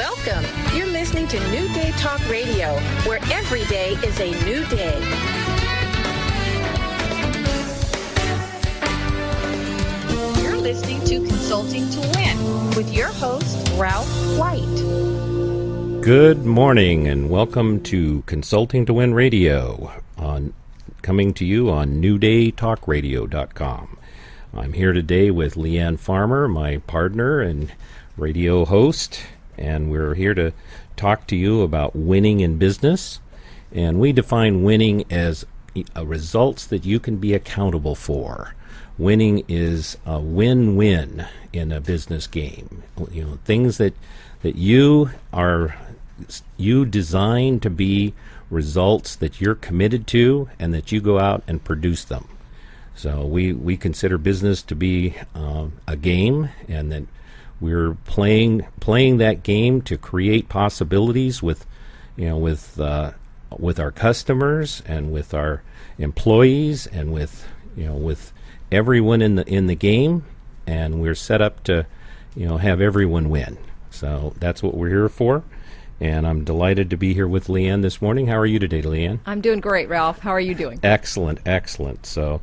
Welcome. You're listening to New Day Talk Radio, where every day is a new day. You're listening to Consulting to Win with your host, Ralph White. Good morning and welcome to Consulting to Win Radio, coming to you on newdaytalkradio.com. I'm here today with Leanne Farmer, my partner and radio host, and we're here to talk to you about winning in business. And we define winning as results that you can be accountable for. Winning is a win-win in a business game. You know, things that you design to be results that you're committed to and that you go out and produce them. So we consider business to be a game, and that we're playing that game to create possibilities with our customers and with our employees and with everyone in the game, and we're set up to have everyone win. So that's what we're here for, and I'm delighted to be here with Leanne this morning. How are you today, Leanne? I'm doing great, Ralph. How are you doing? Excellent. So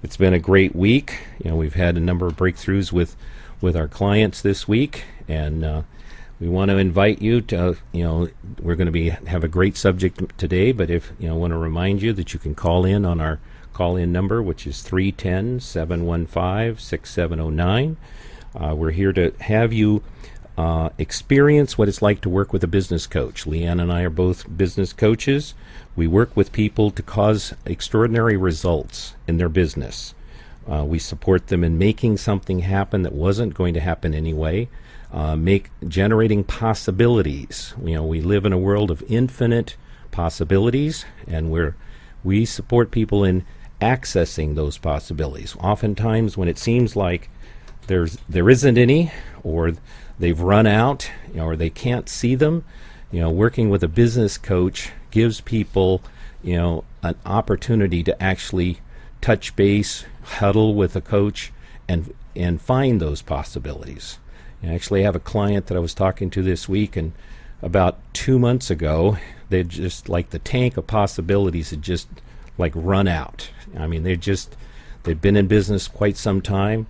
it's been a great week. We've had a number of breakthroughs with our clients this week, and we want to invite you to, we're going to have a great subject today, but if I want to remind you that you can call in on our call-in number, which is 310-715-6709. We're here to have you experience what it's like to work with a business coach. Leanne and I are both business coaches. We work with people to cause extraordinary results in their business. We support them in making something happen that wasn't going to happen anyway, generating possibilities. We live in a world of infinite possibilities, and we support people in accessing those possibilities. Oftentimes when it seems like there isn't any, or they've run out, or they can't see them, working with a business coach gives people an opportunity to actually touch base, huddle with a coach, and find those possibilities. I actually have a client that I was talking to this week, and about 2 months ago, they just the tank of possibilities had just run out. I mean, they'd been in business quite some time,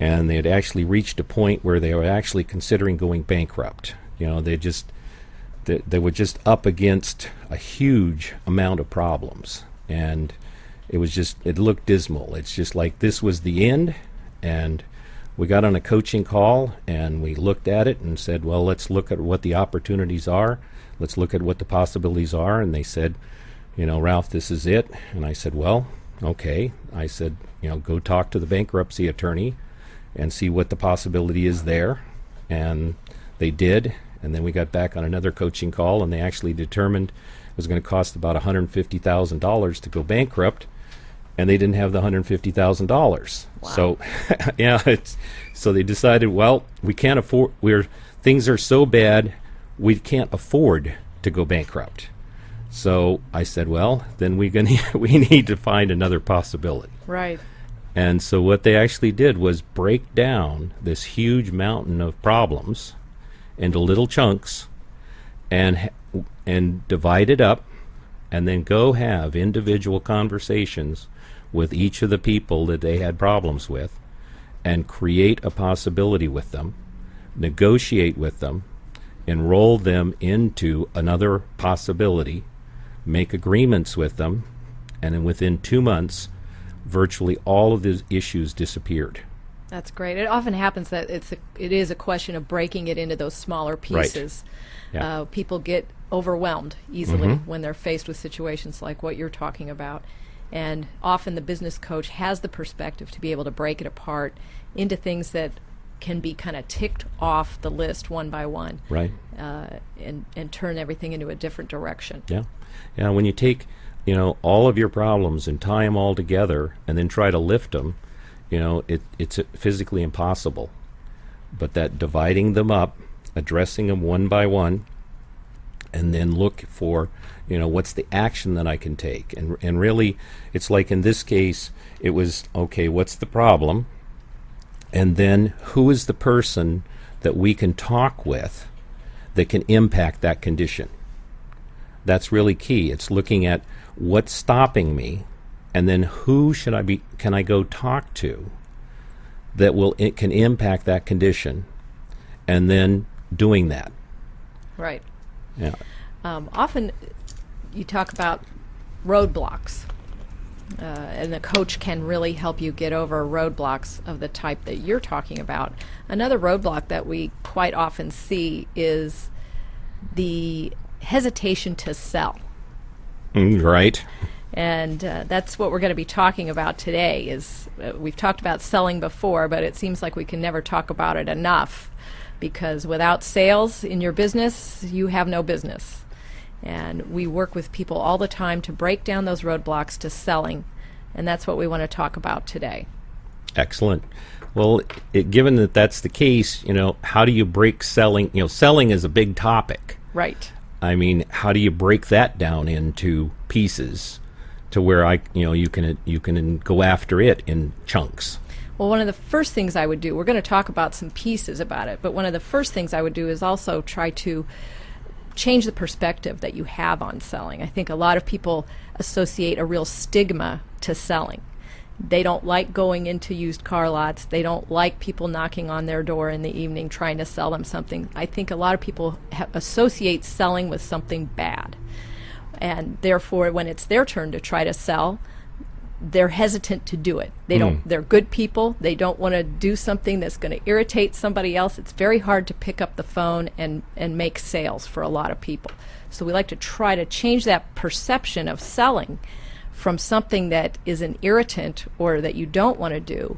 and they had actually reached a point where they were actually considering going bankrupt. They were just up against a huge amount of problems, and it looked dismal. It's just like this was the end, and we got on a coaching call and we looked at it and said, well, let's look at what the opportunities are. Let's look at what the possibilities are. And they said, Ralph, this is it. And I said, well, okay. I said, go talk to the bankruptcy attorney and see what the possibility is there. And they did. And then we got back on another coaching call, and they actually determined it was going to cost about $150,000 to go bankrupt, and they didn't have the $150,000. Wow. So, so they decided, well, we can't afford. Things are so bad, we can't afford to go bankrupt. So I said, well, then we need to find another possibility. Right. And so what they actually did was break down this huge mountain of problems into little chunks, and divide it up, and then go have individual conversations with each of the people that they had problems with, and create a possibility with them, negotiate with them, enroll them into another possibility, make agreements with them, and then within 2 months, virtually all of the issues disappeared. That's great. It often happens that it is a question of breaking it into those smaller pieces. Right. Yeah. People get overwhelmed easily when they're faced with situations like what you're talking about. And often the business coach has the perspective to be able to break it apart into things that can be kind of ticked off the list one by one. Right. And turn everything into a different direction. Yeah. Yeah. When you take, all of your problems and tie them all together and then try to lift them, it's physically impossible. But that dividing them up, addressing them one by one, and then look for, what's the action that I can take. And really, it's like in this case, it was, okay, what's the problem? And then who is the person that we can talk with that can impact that condition. That's really key. It's looking at what's stopping me, and then who can I go talk to that can impact that condition, and then doing that. Right. Yeah. Often you talk about roadblocks, and the coach can really help you get over roadblocks of the type that you're talking about. Another roadblock that we quite often see is the hesitation to sell. Right. And that's what we're going to be talking about today. We've talked about selling before, but it seems like we can never talk about it enough, because without sales in your business, you have no business. And we work with people all the time to break down those roadblocks to selling, and that's what we want to talk about today. Excellent. Well, given that that's the case, how do you break selling? Selling is a big topic. Right. I mean, how do you break that down into pieces to where you can go after it in chunks? Well, one of the first things I would do, we're going to talk about some pieces about it, but one of the first things I would do is also try to change the perspective that you have on selling. I think a lot of people associate a real stigma to selling. They don't like going into used car lots. They don't like people knocking on their door in the evening trying to sell them something. I think a lot of people associate selling with something bad. And therefore, when it's their turn to try to sell, they're hesitant to do it. They're good people. They don't want to do something that's going to irritate somebody else. It's very hard to pick up the phone and make sales for a lot of people. So we like to try to change that perception of selling from something that is an irritant or that you don't want to do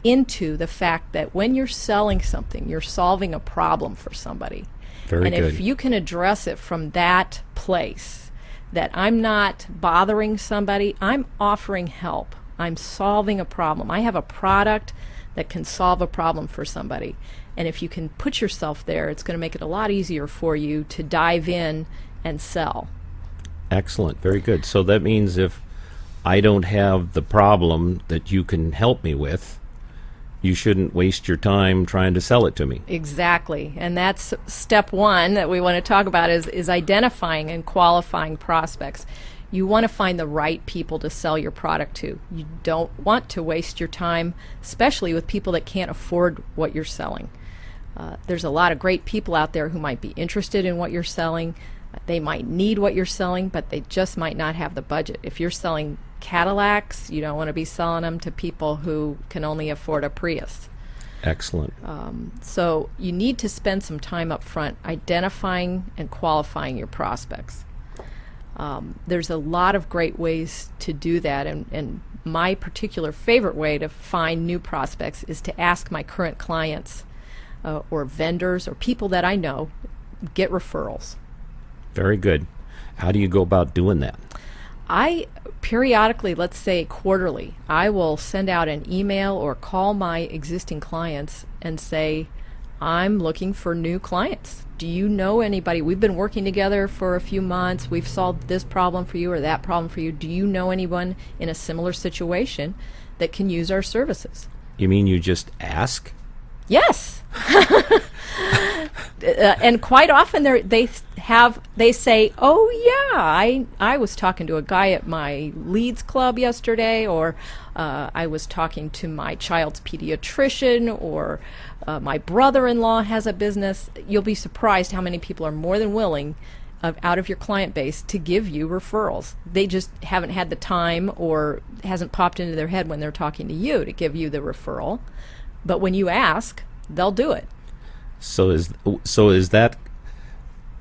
into the fact that when you're selling something, you're solving a problem for somebody. Very and good. if you can address it from that place, that I'm not bothering somebody, I'm offering help, I'm solving a problem, I have a product that can solve a problem for somebody. And if you can put yourself there, it's going to make it a lot easier for you to dive in and sell. Excellent. Very good. So that means if I don't have the problem that you can help me with, you shouldn't waste your time trying to sell it to me. Exactly. And that's step one that we want to talk about is identifying and qualifying prospects. You want to find the right people to sell your product to. You don't want to waste your time, especially with people that can't afford what you're selling. There's a lot of great people out there who might be interested in what you're selling. They might need what you're selling, but they just might not have the budget. If you're selling Cadillacs, you don't want to be selling them to people who can only afford a Prius. Excellent. So you need to spend some time up front identifying and qualifying your prospects. There's a lot of great ways to do that, and my particular favorite way to find new prospects is to ask my current clients or vendors or people that I know, get referrals. Very good. How do you go about doing that? I periodically, let's say quarterly, I will send out an email or call my existing clients and say, I'm looking for new clients. Do you know anybody? We've been working together for a few months. We've solved this problem for you or that problem for you. Do you know anyone in a similar situation that can use our services? You mean you just ask? Yes. And quite often they say, oh yeah, I was talking to a guy at my Leads Club yesterday, or I was talking to my child's pediatrician, or my brother-in-law has a business. You'll be surprised how many people are more than willing out of your client base to give you referrals. They just haven't had the time, or hasn't popped into their head when they're talking to you to give you the referral. But when you ask, they'll do it. So is that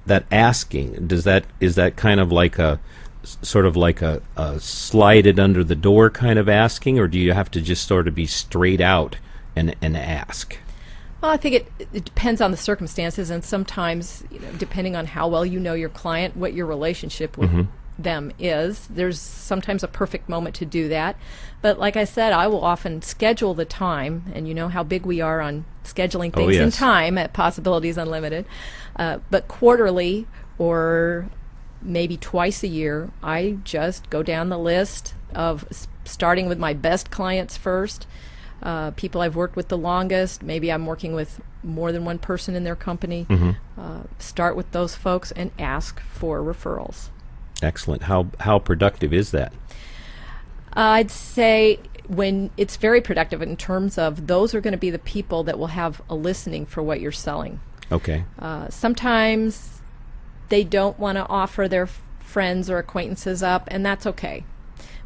asking? Is that kind of like a sort of like a slide it under the door kind of asking, or do you have to just sort of be straight out and ask? Well, I think it depends on the circumstances, and sometimes, depending on how well you know your client, what your relationship with them is, there's sometimes a perfect moment to do that. But like I said, I will often schedule the time, and you know how big we are on scheduling things in time at Possibilities Unlimited. But quarterly or maybe twice a year, I just go down the list of starting with my best clients first, People I've worked with the longest, maybe I'm working with more than one person in their company. Start with those folks and ask for referrals. Excellent. How productive is that? I'd say when it's very productive in terms of those are going to be the people that will have a listening for what you're selling. Okay. Sometimes they don't want to offer their friends or acquaintances up, and that's okay.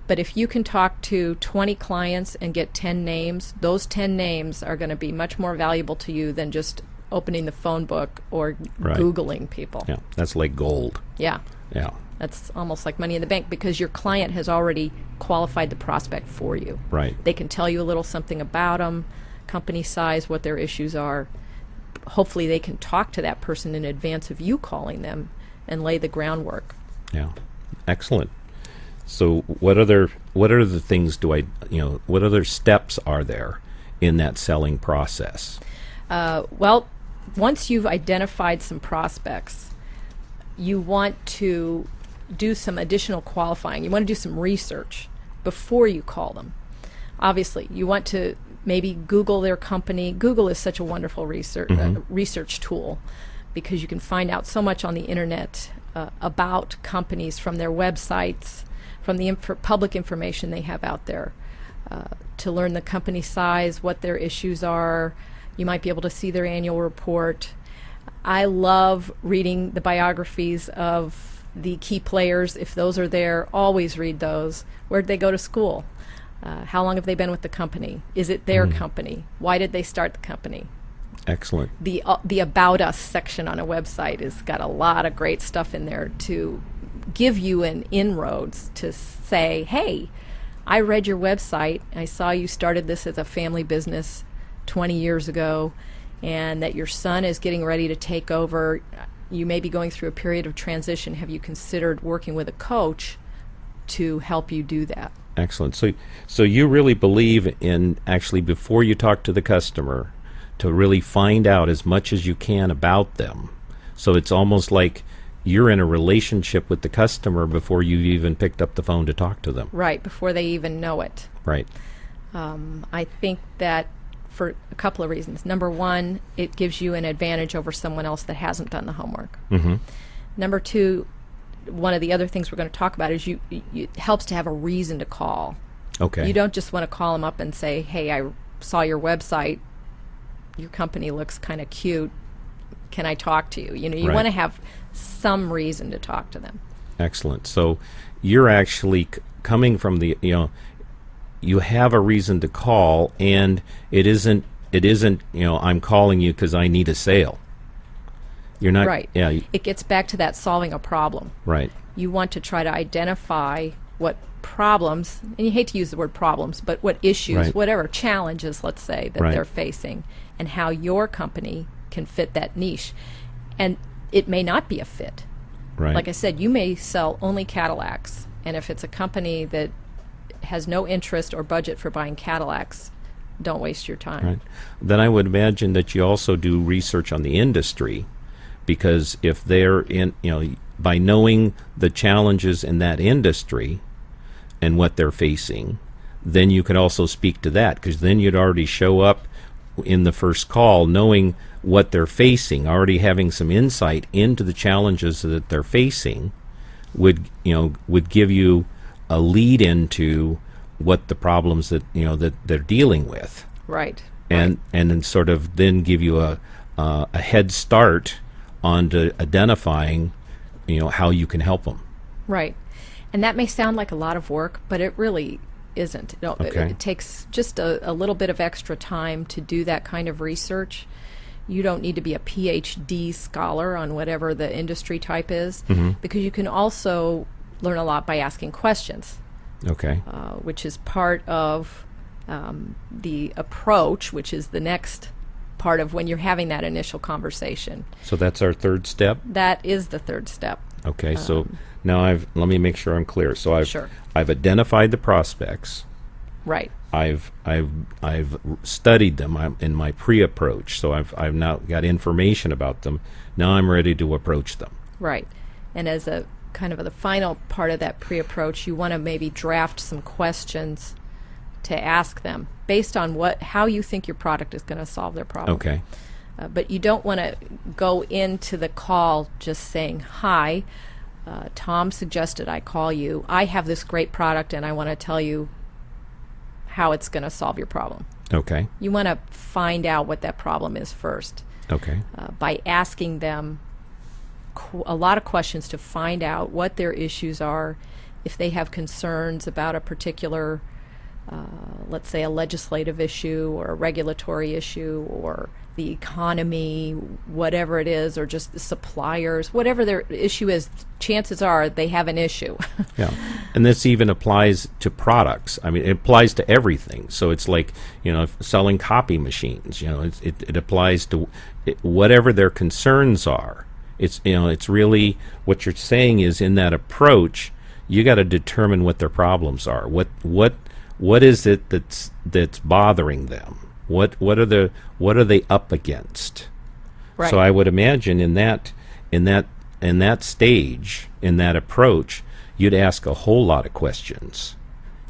But if you can talk to 20 clients and get 10 names, those 10 names are going to be much more valuable to you than just opening the phone book or Googling people. Yeah, that's like gold. Yeah. Yeah. That's almost like money in the bank because your client has already qualified the prospect for you. Right. They can tell you a little something about them, company size, what their issues are. Hopefully they can talk to that person in advance of you calling them and lay the groundwork. Yeah. Excellent. So what other things what other steps are there in that selling process? Well, once you've identified some prospects, you want to do some additional qualifying. You want to do some research before you call them. Obviously, you want to maybe Google their company. Google is such a wonderful research tool because you can find out so much on the internet about companies from their websites, from the public information they have out there, to learn the company size, what their issues are. You might be able to see their annual report. I love reading the biographies of the key players. If those are there, always read those. Where did they go to school? How long have they been with the company? Is it their company? Why did they start the company? Excellent. The About Us section on a website has got a lot of great stuff in there to give you an inroads to say, hey, I read your website. I saw you started this as a family business 20 years ago, and that your son is getting ready to take over. You may be going through a period of transition. Have you considered working with a coach to help you do that? Excellent. So you really believe in actually before you talk to the customer to really find out as much as you can about them. So it's almost like you're in a relationship with the customer before you've even picked up the phone to talk to them. Right, before they even know it. Right. I think that for a couple of reasons. Number one, it gives you an advantage over someone else that hasn't done the homework. Number two, one of the other things we're going to talk about is it helps to have a reason to call. Okay. You don't just want to call them up and say, hey, I saw your website. Your company looks kind of cute. Can I talk to you? You want to have some reason to talk to them. Excellent. So you're actually coming from the, you have a reason to call, and it isn't I'm calling you because I need a sale. You're not right. Yeah. It gets back to that solving a problem. Right. You want to try to identify what problems, and you hate to use the word problems, but what issues, whatever challenges, let's say, that they're facing, and how your company can fit that niche. And it may not be a fit. Right. Like I said, you may sell only Cadillacs, and if it's a company that has no interest or budget for buying Cadillacs, don't waste your time. Right. Then I would imagine that you also do research on the industry, because if they're in, by knowing the challenges in that industry and what they're facing, then you could also speak to that, because then you'd already show up in the first call knowing what they're facing, already having some insight into the challenges that they're facing would give you a lead into what the problems that that they're dealing with. Right. And then sort of then give you a head start onto identifying how you can help them. Right. And that may sound like a lot of work, but it really isn't. It takes just a little bit of extra time to do that kind of research. You don't need to be a PhD scholar on whatever the industry type is, because you can also learn a lot by asking questions. Okay. Which is part of the approach, which is the next part of when you're having that initial conversation. So that's our third step? That is the third step. Okay, so now let me make sure I'm clear. So I've identified the prospects. Right. I've studied them in my pre-approach, so I've now got information about them. Now I'm ready to approach them. Right. And as a kind of the final part of that pre-approach, you want to maybe draft some questions to ask them based on how you think your product is going to solve their problem. Okay. But you don't want to go into the call just saying, hi, Tom suggested I call you. I have this great product and I want to tell you how it's going to solve your problem. Okay. You want to find out what that problem is first. Okay. By asking them a lot of questions to find out what their issues are, if they have concerns about a particular, let's say, a legislative issue or a regulatory issue or the economy, whatever it is, or just the suppliers, whatever their issue is, chances are they have an issue. Yeah. And this even applies to products. I mean, it applies to everything. So it's like, selling copy machines, it applies to whatever their concerns are. It's really what you're saying is in that approach, you got to determine what their problems are. What is it that's bothering them? What are they up against? Right. So I would imagine in that stage, in that approach, you'd ask a whole lot of questions.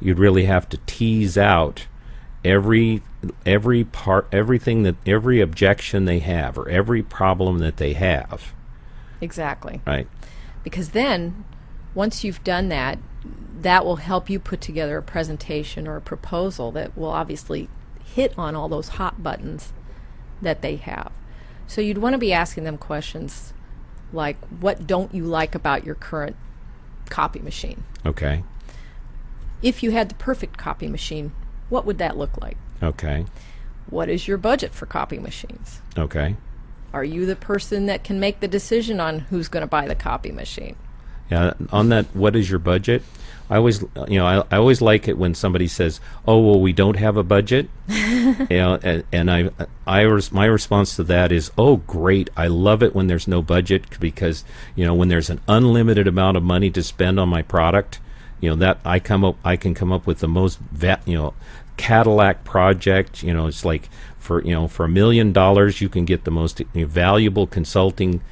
You'd really have to tease out every objection they have or every problem that they have. Exactly. Right. Because then, once you've done that, that will help you put together a presentation or a proposal that will obviously hit on all those hot buttons that they have. So you'd want to be asking them questions like, what don't you like about your current copy machine? Okay. If you had the perfect copy machine, what would that look like? Okay. What is your budget for copy machines? Okay. Are you the person that can make the decision on who's going to buy the copy machine? Yeah, on that, what is your budget? I always, I always like it when somebody says, "Oh, well, we don't have a budget," and my response to that is, "Oh, great! I love it when there's no budget because when there's an unlimited amount of money to spend on my product, that I can come up with the most Cadillac project. It's like for $1 million you can get the most valuable consulting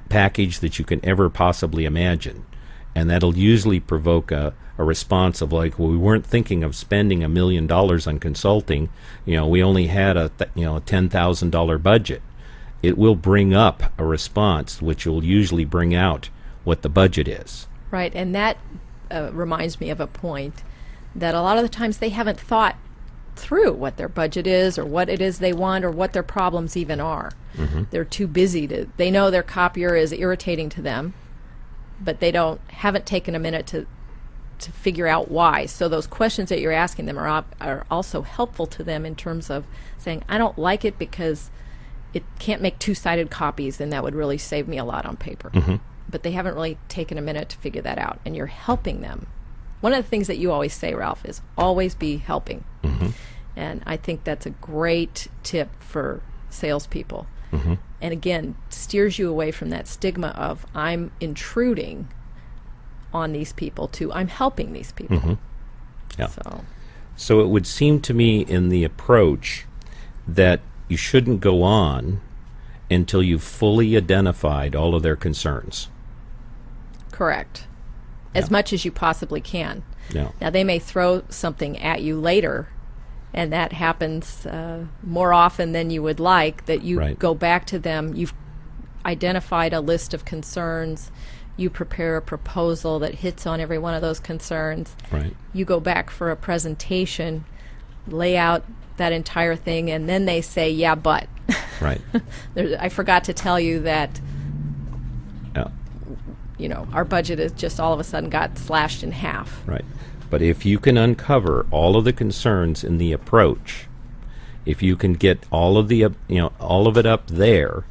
package that you can ever possibly imagine." And that'll usually provoke a response of like, well, we weren't thinking of spending $1 million on consulting. We only had a $10,000 budget. It will bring up a response, which will usually bring out what the budget is. Right, and that reminds me of a point that a lot of the times they haven't thought through what their budget is or what it is they want or what their problems even are. Mm-hmm. They're too busy they know their copier is irritating to them, but they haven't taken a minute to figure out why. So those questions that you're asking them are also helpful to them in terms of saying, I don't like it because it can't make two-sided copies, and that would really save me a lot on paper. Mm-hmm. But they haven't really taken a minute to figure that out, and you're helping them. One of the things that you always say, Ralph, is always be helping. Mm-hmm. And I think that's a great tip for salespeople. Mm-hmm. And again, steers you away from that stigma of I'm intruding on these people to I'm helping these people. Mm-hmm. Yeah. So it would seem to me in the approach that you shouldn't go on until you've fully identified all of their concerns. Correct. As much as you possibly can. Yeah. Now, they may throw something at you later, and that happens more often than you would like, that you go back to them. You've identified a list of concerns. You prepare a proposal that hits on every one of those concerns. Right. You go back for a presentation, lay out that entire thing, and then they say, yeah, but. Right. I forgot to tell you that our budget has just all of a sudden got slashed in half. Right. But if you can uncover all of the concerns in the approach, if you can get all of it up there,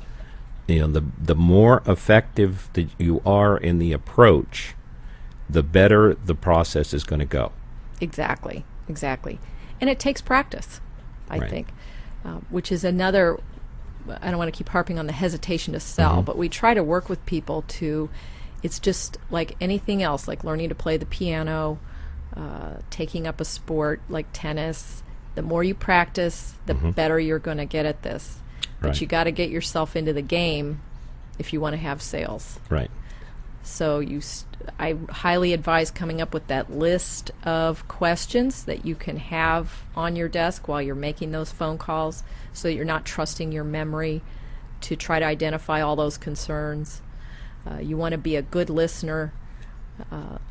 the more effective that you are in the approach, the better the process is going to go. Exactly. And it takes practice, I think, which is another. I don't want to keep harping on the hesitation to sell, mm-hmm. but we try to work with people to. It's just like anything else, like learning to play the piano, taking up a sport like tennis. The more you practice, the mm-hmm. better you're going to get at this. But you got to get yourself into the game if you want to have sales. Right. So I highly advise coming up with that list of questions that you can have on your desk while you're making those phone calls, so that you're not trusting your memory to try to identify all those concerns. You want to be a good listener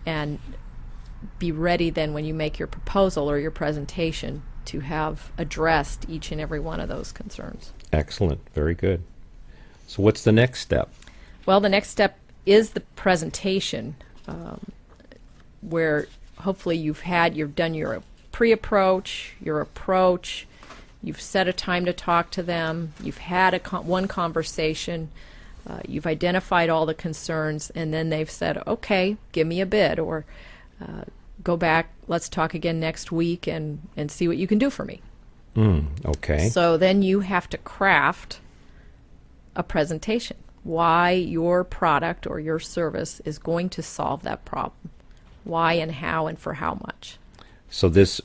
and be ready then when you make your proposal or your presentation to have addressed each and every one of those concerns. Excellent. Very good. So what's the next step? Well, the next step is the presentation, where hopefully you've done your pre-approach, your approach, you've set a time to talk to them, you've had one conversation, you've identified all the concerns, and then they've said, okay, give me a bid, or go back, let's talk again next week and see what you can do for me. Okay. So then you have to craft a presentation. Why your product or your service is going to solve that problem. Why and how and for how much. So this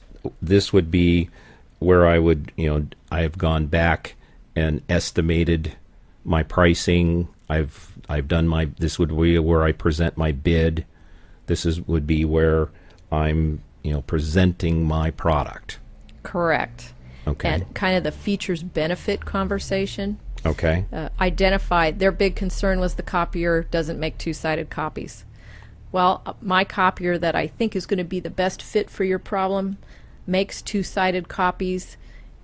would be where I would, I've gone back and estimated my pricing. I've done this would be where I present my bid. Would be where I'm, presenting my product. Correct. Okay. And kind of the features benefit conversation. Okay. Identified their big concern was the copier doesn't make two-sided copies. Well, my copier that I think is going to be the best fit for your problem makes two-sided copies,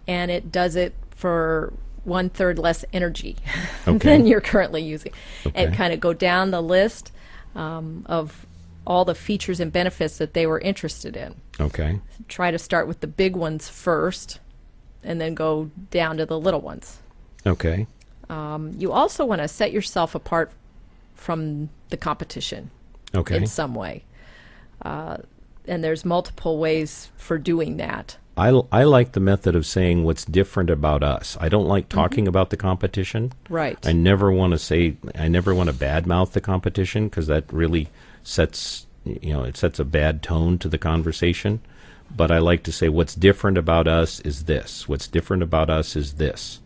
and it does it for 1/3 less energy than you're currently using. Okay. And kind of go down the list of all the features and benefits that they were interested in. Okay. Try to start with the big ones first, and then go down to the little ones. Okay. You also want to set yourself apart from the competition in some way. And there's multiple ways for doing that. I like the method of saying what's different about us. I don't like talking about the competition. Right. I never want to badmouth the competition, because that really sets a bad tone to the conversation. But I like to say what's different about us is this. What's different about us is this.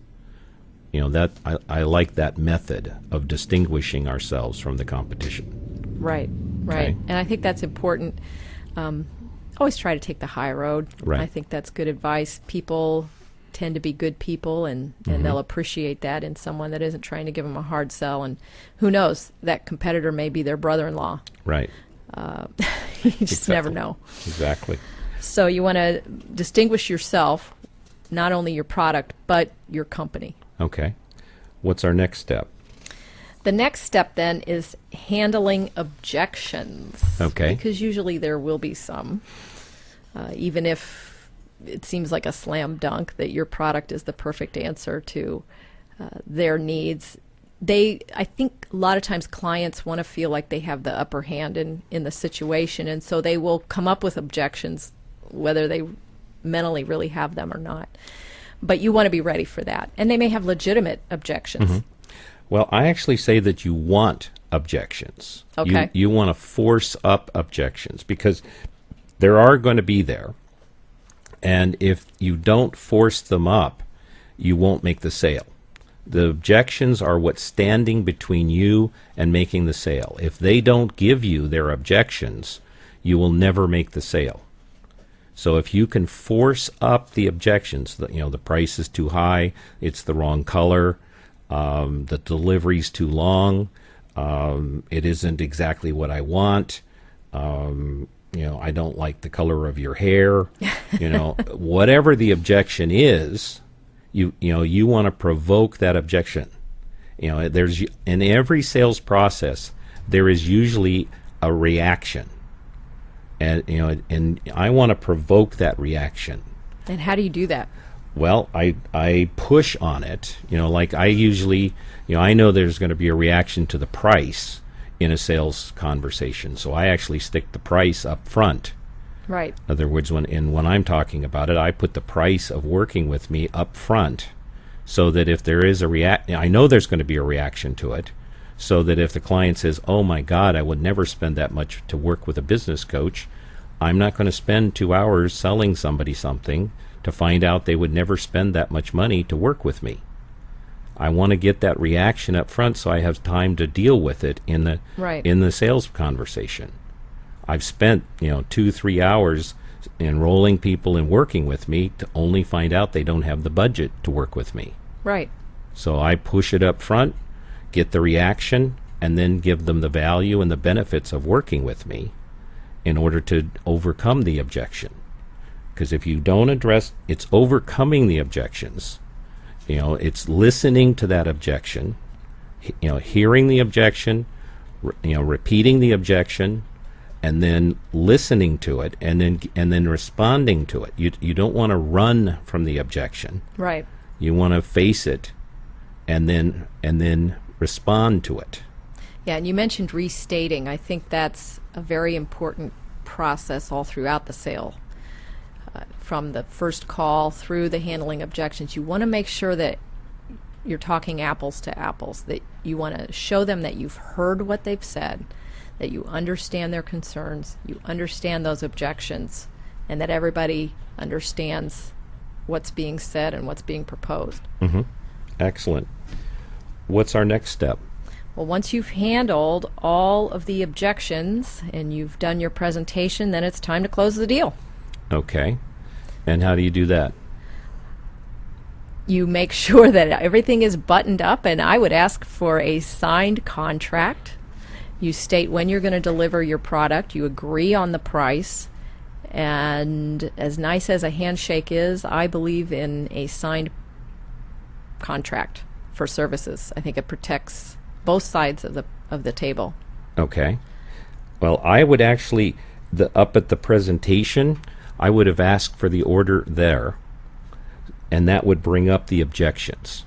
I like that method of distinguishing ourselves from the competition. Right. Okay. And I think that's important. Always try to take the high road. Right. I think that's good advice. People tend to be good people, and they'll appreciate that in someone that isn't trying to give them a hard sell. And who knows, that competitor may be their brother-in-law. Right. You just never know. Exactly. So you want to distinguish yourself, not only your product, but your company. Okay. What's our next step? The next step then is handling objections. Okay. Because usually there will be some, even if it seems like a slam dunk that your product is the perfect answer to their needs. I think a lot of times clients want to feel like they have the upper hand in the situation, and so they will come up with objections, whether they mentally really have them or not. But you want to be ready for that. And they may have legitimate objections. Mm-hmm. Well, I actually say that you want objections. Okay. You want to force up objections, because there are going to be there. And if you don't force them up, you won't make the sale. The objections are what's standing between you and making the sale. If they don't give you their objections, you will never make the sale. So if you can force up the objections, the price is too high, it's the wrong color, the delivery's too long, it isn't exactly what I want, I don't like the color of your hair, whatever the objection is, you want to provoke that objection. There's in every sales process there is usually a reaction. And I want to provoke that reaction. And how do you do that? Well, I push on it. Like I usually, I know there's going to be a reaction to the price in a sales conversation, so I actually stick the price up front. Right. In other words, when I'm talking about it, I put the price of working with me up front, so that if there is I know there's going to be a reaction to it. So that if the client says, oh my God, I would never spend that much to work with a business coach, I'm not going to spend 2 hours selling somebody something to find out they would never spend that much money to work with me. I want to get that reaction up front so I have time to deal with it in the sales conversation. I've spent 2-3 hours enrolling people and working with me to only find out they don't have the budget to work with me. Right. So I push it up front, get the reaction, and then give them the value and the benefits of working with me in order to overcome the objection. Because if you don't address, it's overcoming the objections. It's listening to that objection, hearing the objection, repeating the objection, and then listening to it, and then responding to it. You don't want to run from the objection. Right. You want to face it, and then respond to it. Yeah, and you mentioned restating. I think that's a very important process all throughout the sale. From the first call through the handling objections, you want to make sure that you're talking apples to apples, that you want to show them that you've heard what they've said, that you understand their concerns, you understand those objections, and that everybody understands what's being said and what's being proposed. Mm-hmm. Excellent. What's our next step? Well, once you've handled all of the objections and you've done your presentation, then it's time to close the deal. Okay. And how do you do that? You make sure that everything is buttoned up, and I would ask for a signed contract. You state when you're going to deliver your product. You agree on the price. And as nice as a handshake is, I believe in a signed contract for services. I think it protects both sides of the table. Okay. Well, I would actually, up at the presentation, I would have asked for the order there, and that would bring up the objections.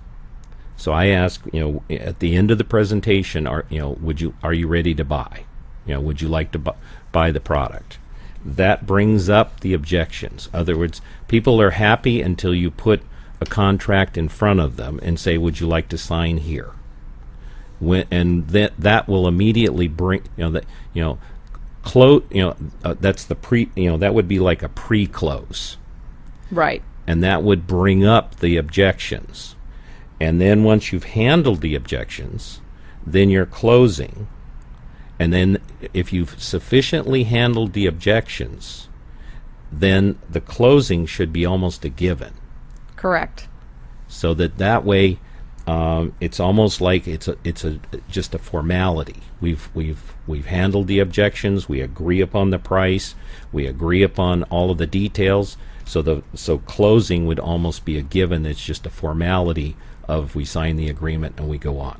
So I ask, at the end of the presentation, are you ready to buy? Would you like to buy the product? That brings up the objections. In other words, people are happy until you put a contract in front of them and say, would you like to sign here? That will immediately bring, close, that's the that would be like a pre-close. Right. And that would bring up the objections. And then once you've handled the objections, then you're closing. And then if you've sufficiently handled the objections, then the closing should be almost a given. Correct. So that way, it's almost like it's just a formality. We've handled the objections. We agree upon the price. We agree upon all of the details. So closing would almost be a given. It's just a formality of we sign the agreement and we go on.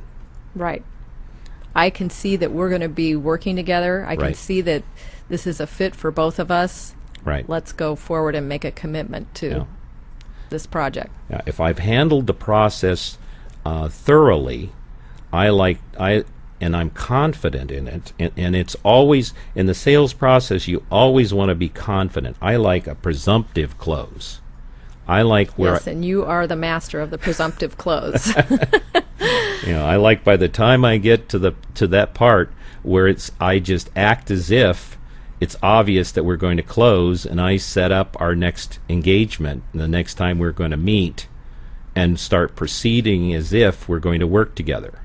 Right. I can see that we're going to be working together. I can see that this is a fit for both of us. Right. Let's go forward and make a commitment to this project. Yeah, if I've handled the process thoroughly, and I'm confident in it, and it's always in the sales process. You always want to be confident. I like a presumptive close. I like where yes, and you are the master of the presumptive close. I like by the time I get to that part where I just act as if it's obvious that we're going to close, and I set up our next engagement, the next time we're going to meet, and start proceeding as if we're going to work together.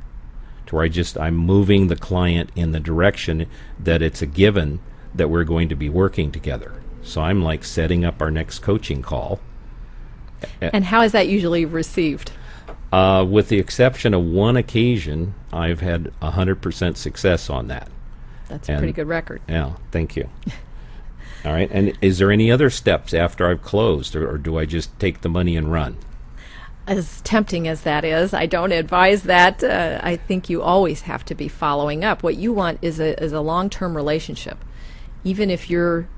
To where I'm moving the client in the direction that it's a given that we're going to be working together. So I'm like setting up our next coaching call. And how is that usually received? With the exception of one occasion, I've had 100% success on that. That's a pretty good record. Yeah, thank you. All right, and is there any other steps after I've closed, or do I just take the money and run? As tempting as that is, I don't advise that. I think you always have to be following up. What you want is a long-term relationship. Even if you're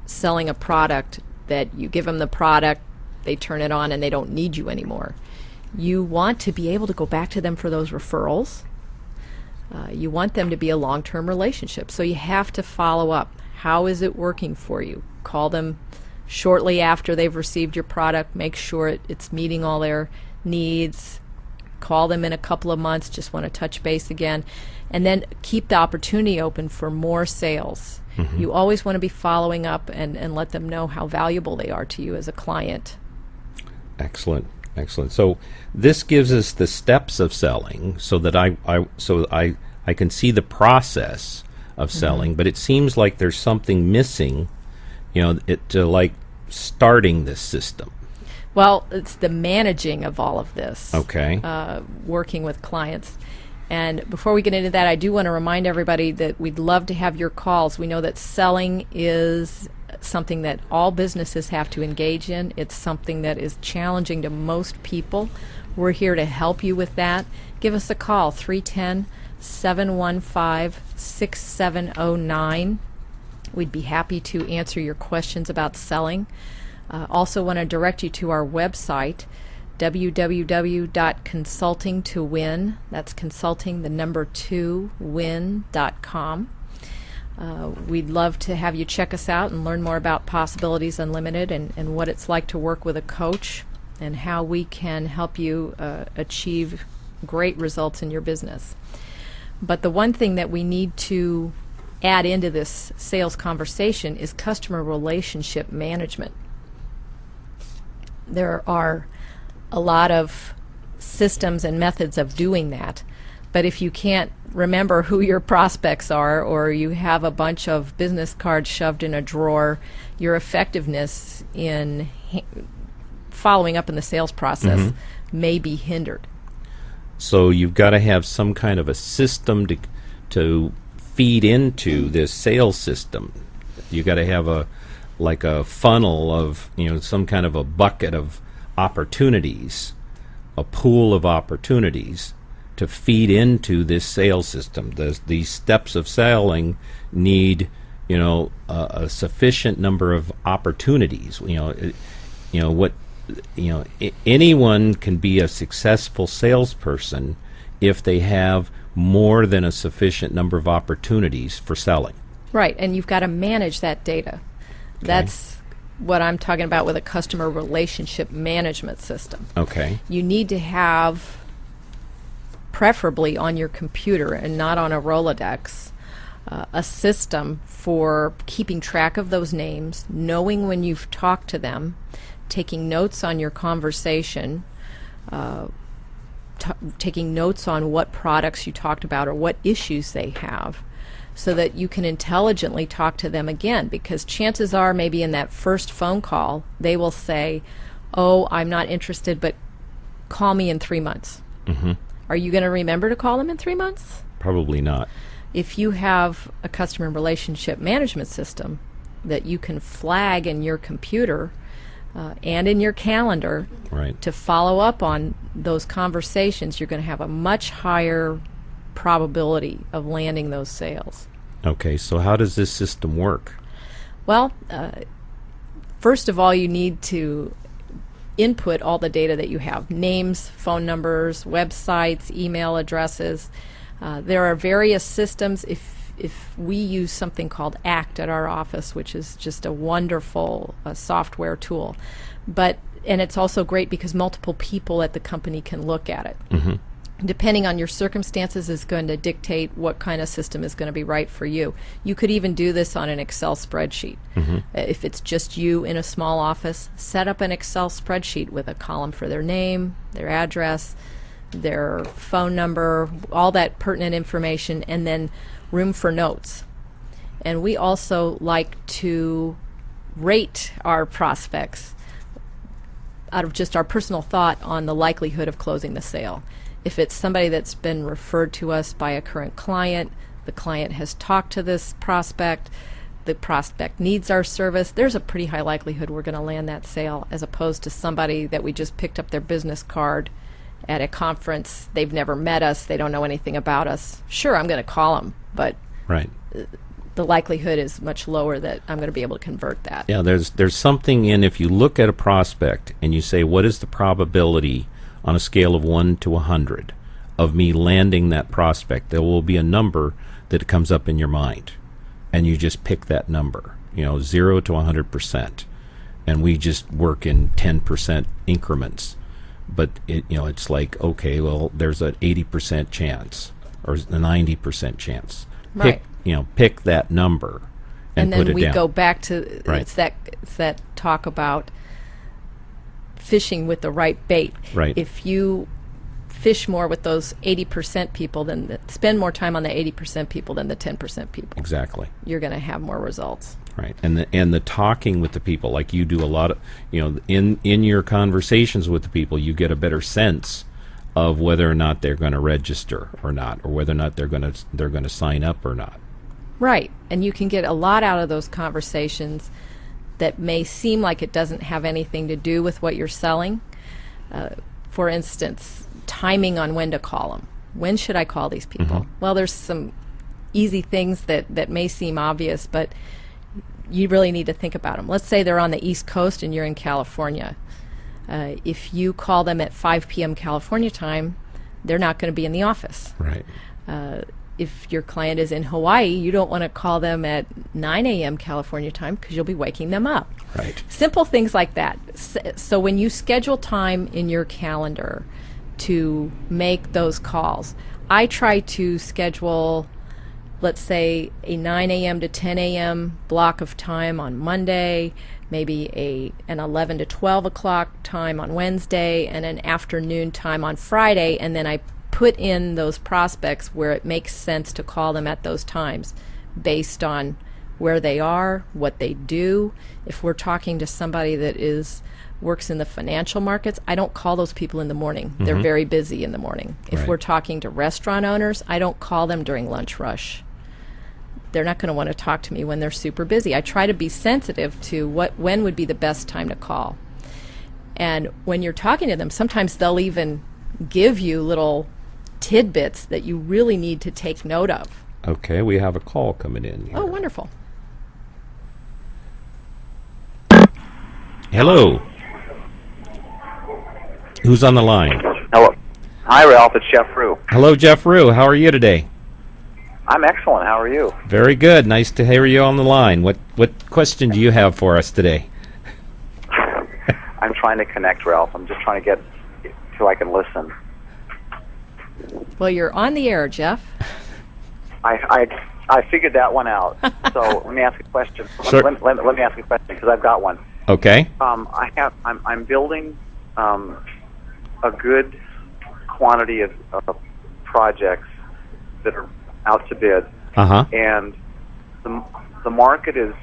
selling a product that you give them the product, they turn it on and they don't need you anymore. You want to be able to go back to them for those referrals. You want them to be a long-term relationship. So you have to follow up. How is it working for you? Call them shortly after they've received your product. Make sure it's meeting all their needs. Call them in a couple of months. Just want to touch base again. And then keep the opportunity open for more sales. Mm-hmm. You always want to be following up and let them know how valuable they are to you as a client. Excellent. Excellent. So this gives us the steps of selling, so that I can see the process of selling. But it seems like there's something missing, like starting this system. Well, it's the managing of all of this. Okay. Working with clients. And before we get into that, I do want to remind everybody that we'd love to have your calls. We know that selling is something that all businesses have to engage in. It's something that is challenging to most people. We're here to help you with that. Give us a call, 310-715-6709. We'd be happy to answer your questions about selling. Also want to direct you to our website, www.consultingtowin. That's consulting, the number 2, win.com. We'd love to have you check us out and learn more about Possibilities Unlimited and what it's like to work with a coach and how we can help you achieve great results in your business. But the one thing that we need to add into this sales conversation is customer relationship management. There are a lot of systems and methods of doing that, but if you can't remember who your prospects are, or you have a bunch of business cards shoved in a drawer, your effectiveness in following up in the sales process may be hindered. So you've got to have some kind of a system to feed into this sales system. You've got to have a funnel of, some kind of a bucket of opportunities, a pool of opportunities to feed into this sales system. These steps of selling need, a sufficient number of opportunities. Anyone can be a successful salesperson if they have more than a sufficient number of opportunities for selling. Right, and you've got to manage that data. Okay. That's what I'm talking about with a customer relationship management system. Okay. You need to have, preferably on your computer and not on a Rolodex, a system for keeping track of those names, knowing when you've talked to them, taking notes on your conversation, taking notes on what products you talked about or what issues they have, so that you can intelligently talk to them again, because chances are maybe in that first phone call they will say, "Oh, I'm not interested, but call me in 3 months." Mm-hmm. Are you going to remember to call them in 3 months? Probably not. If you have a customer relationship management system that you can flag in your computer and in your calendar, right, to follow up on those conversations, you're going to have a much higher probability of landing those sales. Okay, so how does this system work? Well, first of all, you need to input all the data that you have: names, phone numbers, websites, email addresses. There are various systems. If we use something called ACT at our office, which is just a wonderful software tool, and it's also great because multiple people at the company can look at it. Mm-hmm. Depending on your circumstances is going to dictate what kind of system is going to be right for you. You could even do this on an Excel spreadsheet. Mm-hmm. If it's just you in a small office, set up an Excel spreadsheet with a column for their name, their address, their phone number, all that pertinent information, and then room for notes. And we also like to rate our prospects out of just our personal thought on the likelihood of closing the sale. If it's somebody that's been referred to us by a current client, the client has talked to this prospect, the prospect needs our service, there's a pretty high likelihood we're going to land that sale, as opposed to somebody that we just picked up their business card at a conference. They've never met us, they don't know anything about us. Sure, I'm going to call them, but right, the likelihood is much lower that I'm going to be able to convert that. Yeah, there's something in, if you look at a prospect and you say, what is the probability on a scale of 1 to 100 of me landing that prospect, there will be a number that comes up in your mind, and you just pick that number, 0 to 100%, and we just work in 10% increments. But it's like, okay, well, there's an 80% chance or a 90% chance. Right. Pick that number and then put it we down. go back to Right. it's that talk about fishing with the right bait. Right. If you fish more with those 80% people, spend more time on the 80% people than the 10% people. Exactly. You're going to have more results. Right. And the talking with the people, like you do a lot of, in your conversations with the people, you get a better sense of whether or not they're going to register or not, or whether or not they're going to sign up or not. Right. And you can get a lot out of those conversations that may seem like it doesn't have anything to do with what you're selling. For instance, timing on when to call them. When should I call these people? Mm-hmm. Well, there's some easy things that may seem obvious, but you really need to think about them. Let's say they're on the East Coast and you're in California. If you call them at 5 p.m. California time, they're not going to be in the office. Right. If your client is in Hawaii, you don't want to call them at 9 a.m. California time because you'll be waking them up. Right. Simple things like that. So when you schedule time in your calendar to make those calls, I try to schedule, let's say, a 9 a.m. to 10 a.m. block of time on Monday, maybe an 11 to 12 o'clock time on Wednesday, and an afternoon time on Friday, and then I put in those prospects where it makes sense to call them at those times based on where they are, what they do. If we're talking to somebody that works in the financial markets, I don't call those people in the morning. Mm-hmm. They're very busy in the morning. If Right. we're talking to restaurant owners, I don't call them during lunch rush. They're not going to want to talk to me when they're super busy. I try to be sensitive to when would be the best time to call. And when you're talking to them, sometimes they'll even give you little tidbits that you really need to take note of. Okay, we have a call coming in here. Oh, wonderful. Hello. Who's on the line? Hello. Hi, Ralph. It's Jeff Rue. Hello, Jeff Rue. How are you today? I'm excellent. How are you? Very good. Nice to hear you on the line. What question do you have for us today? I'm trying to connect, Ralph. I'm just trying to get so I can listen. Well, you're on the air, Jeff. I figured that one out. So let me ask a question. Sure. Let me ask a question because I've got one. Okay. I'm building a good quantity of projects that are out to bid, and the market is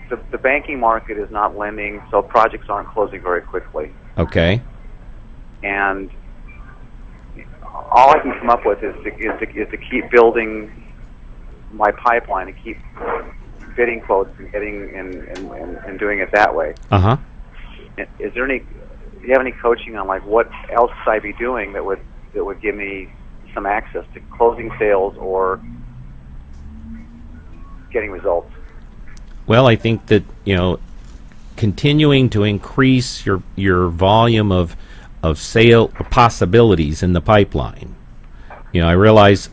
the banking market is not lending, so projects aren't closing very quickly. Okay. And all I can come up with is to keep building my pipeline and keep bidding quotes and getting and doing it that way. Is there any? Do you have any coaching on like what else should I be doing that would give me some access to closing sales or getting results? Well, I think that continuing to increase your volume of sale possibilities in the pipeline. I realize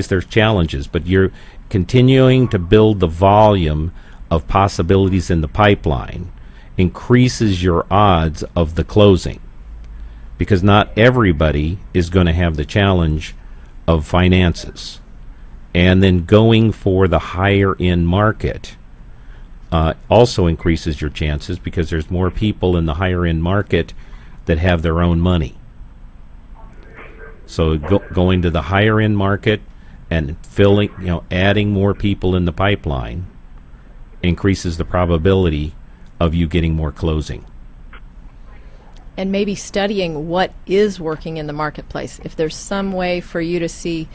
there's challenges, but you're continuing to build the volume of possibilities in the pipeline increases your odds of the closing, because not everybody is going to have the challenge of finances. And then going for the higher end market also increases your chances, because there's more people in the higher end market that have their own money. So going to the higher end market and adding more people in the pipeline increases the probability of you getting more closing. And maybe studying what is working in the marketplace. If there's some way for you to see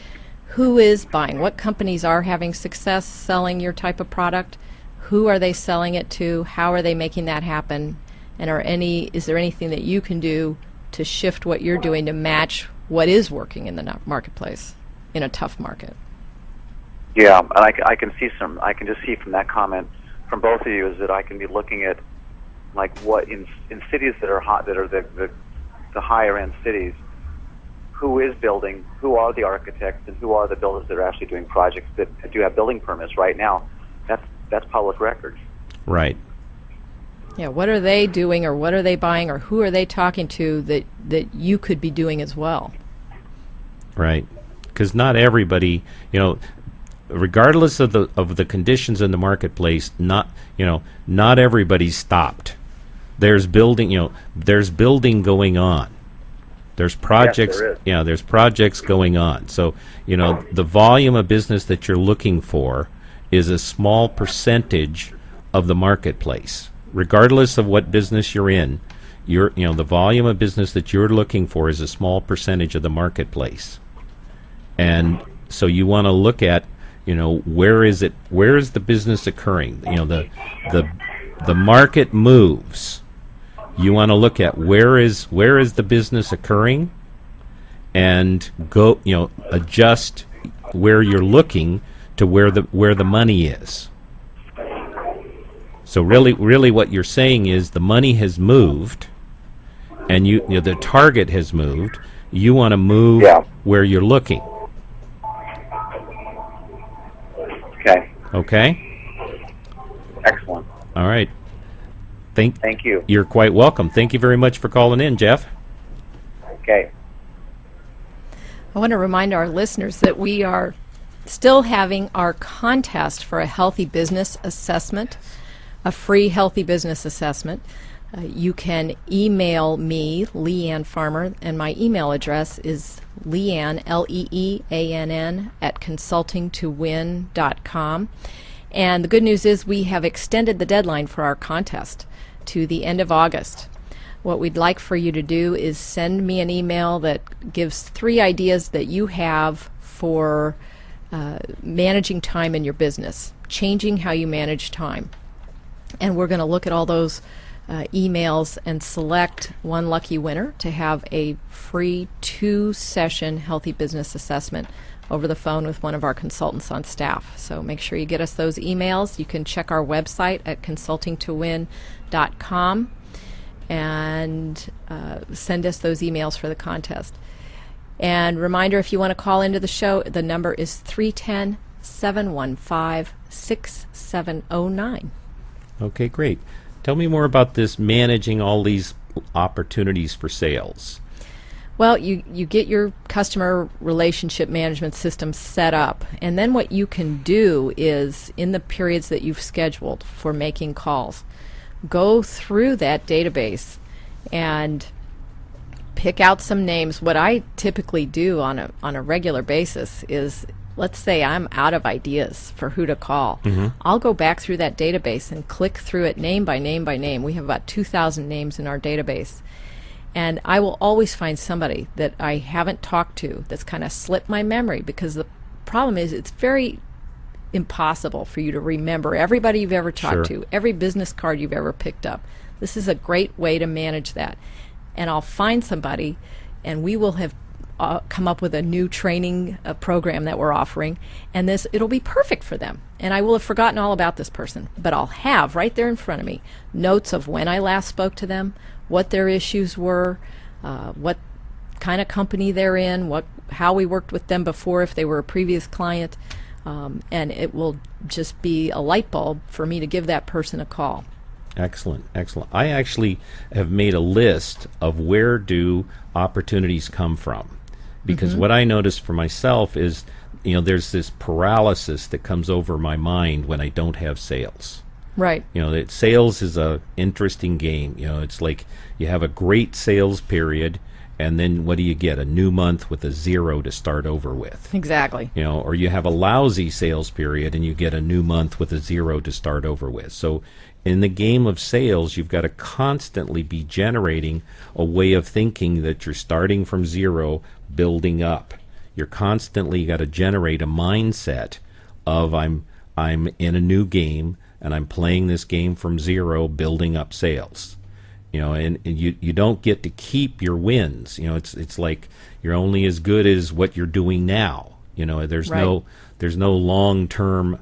who is buying, what companies are having success selling your type of product, who are they selling it to, how are they making that happen, and is there anything that you can do to shift what you're doing to match what is working in the marketplace in a tough market? Yeah, and I can just see from that comment from both of you is that I can be looking at like what in cities that are hot, that are the higher end cities, who is building, who are the architects, and who are the builders that are actually doing projects that do have building permits right now. That's public records. Right. Yeah, what are they doing, or what are they buying, or who are they talking to that you could be doing as well? Right. Because not everybody, regardless of the conditions in the marketplace, not everybody stopped there's building, there's building going on. There's projects, there is. there's projects going on. So, the volume of business that you're looking for is a small percentage of the marketplace. Regardless of what business you're in, the volume of business that you're looking for is a small percentage of the marketplace. And so you want to look at, where is the business occurring? The market moves. You want to look at where is the business occurring, and go adjust where you're looking to where the money is. So really what you're saying is the money has moved, and the target has moved. You want to move where you're looking. Okay. Excellent. All right. Thank you. You're quite welcome. Thank you very much for calling in, Jeff. Okay. I want to remind our listeners that we are still having our contest for a healthy business assessment, a free healthy business assessment. You can email me, Leanne Farmer, and my email address is Leanne, Leeann, at consultingtowin.com. And the good news is we have extended the deadline for our contest to the end of August. What we'd like for you to do is send me an email that gives 3 ideas that you have for managing time in your business, changing how you manage time. And we're going to look at all those emails and select one lucky winner to have a free 2-session healthy business assessment over the phone with one of our consultants on staff. So make sure you get us those emails. You can check our website at consultingtowin.com and send us those emails for the contest. And reminder, if you want to call into the show, the number is 310-715-6709. Okay, great. Tell me more about this managing all these opportunities for sales. Well, you get your customer relationship management system set up, and then what you can do is, in the periods that you've scheduled for making calls, go through that database and pick out some names. What I typically do on a regular basis is, let's say I'm out of ideas for who to call. I'll go back through that database and click through it name by name by name. We have about 2,000 names in our database. And I will always find somebody that I haven't talked to that's kind of slipped my memory, because the problem is it's very impossible for you to remember everybody you've ever talked to, every business card you've ever picked up. This is a great way to manage that. And I'll find somebody, and we will have come up with a new training program that we're offering, and it'll be perfect for them. And I will have forgotten all about this person, but I'll have right there in front of me notes of when I last spoke to them, what their issues were, what kind of company they're in, how we worked with them before if they were a previous client, and it will just be a light bulb for me to give that person a call. Excellent, excellent. I actually have made a list of where do opportunities come from, because what I notice for myself is, there's this paralysis that comes over my mind when I don't have sales. Right. Sales is a interesting game. It's like you have a great sales period, and then what do you get? A new month with a 0 to start over with. Exactly. Or you have a lousy sales period and you get a new month with a 0 to start over with. So in the game of sales, you've got to constantly be generating a way of thinking that you're starting from 0, building up. You're constantly got to generate a mindset of I'm in a new game, and I'm playing this game from 0, building up sales. And you don't get to keep your wins. It's like you're only as good as what you're doing now. There's no long-term,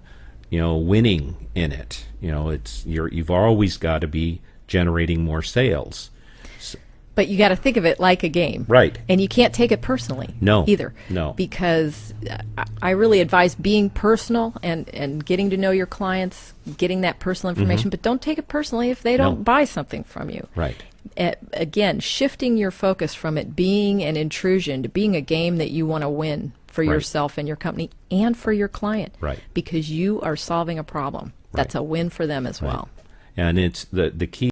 winning in it. You've always got to be generating more sales. But you got to think of it like a game. Right. And you can't take it personally. No. Either. No. Because I really advise being personal and getting to know your clients, getting that personal information, but don't take it personally if they don't buy something from you. Right. Again, shifting your focus from it being an intrusion to being a game that you want to win for yourself and your company and for your client. Right. Because you are solving a problem. That's a win for them as well. And it's the key